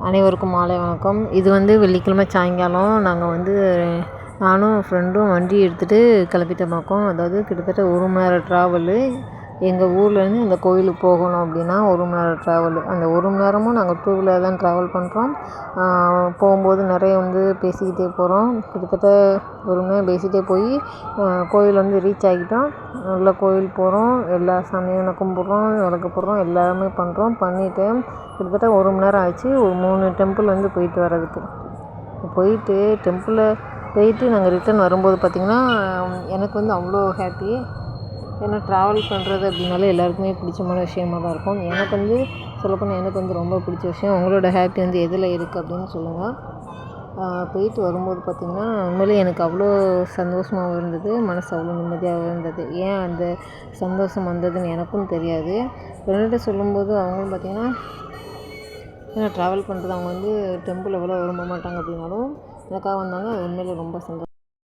அனைவருக்கும் மாலை வணக்கம். இது வெள்ளிக்கிழமை சாயங்காலம் நாங்கள் நானும் ஃப்ரெண்டும் வண்டி எடுத்துகிட்டு கிளம்பிட்டோமாக்கோம். அதாவது கிட்டத்தட்ட 1 மணி நேரம் ட்ராவலு. எங்கள் ஊர்லேருந்து இந்த கோயிலுக்கு போகணும் அப்படின்னா 1 மணி நேரம் ட்ராவலு. அந்த 1 மணி நேரமும் நாங்கள் 2 வீலர் தான் ட்ராவல் பண்ணுறோம். போகும்போது நிறைய பேசிக்கிட்டே போகிறோம். கிட்டத்தட்ட 1 மணி நேரம் பேசிகிட்டே போய் கோயில் ரீச் ஆகிட்டோம். நல்ல கோயில் போகிறோம், எல்லா சாமியும் கும்பிட்றோம், விளக்கு போடுறோம், எல்லாமே பண்ணுறோம். பண்ணிவிட்டு கிட்டத்தட்ட 1 மணி நேரம் ஆச்சு. ஒரு 3 டெம்பிள் போயிட்டு வர்றதுக்கு. போயிட்டு டெம்பிளில் போயிட்டு நாங்கள் ரிட்டர்ன் வரும்போது பார்த்திங்கன்னா எனக்கு அவ்வளோ ஹாப்பி. ஏன்னா ட்ராவல் பண்ணுறது அப்படின்னாலே எல்லாருக்குமே பிடிச்சமான விஷயமாக தான் இருக்கும். எனக்கு சொல்லப்போனால் எனக்கு ரொம்ப பிடிச்ச விஷயம். உங்களோட ஹாப்பி எதில் இருக்குது அப்படின்னு சொல்லுங்கள். போயிட்டு வரும்போது பார்த்திங்கன்னா உண்மையிலே எனக்கு அவ்வளோ சந்தோஷமாகவும் இருந்தது, மனசு அவ்வளோ நிம்மதியாகவும் இருந்தது. ஏன் அந்த சந்தோஷம் வந்ததுன்னு எனக்கும் தெரியாது. ஃப்ரெண்ட்ட சொல்லும்போது அவங்களும் பார்த்திங்கன்னா ஏன்னா ட்ராவல் பண்ணுறது அவங்க டெம்பிள் எவ்வளோ விரும்ப மாட்டாங்க அப்படின்னாலும் எனக்காக வந்தாங்க. அது உண்மையிலே ரொம்ப சந்தோஷம்.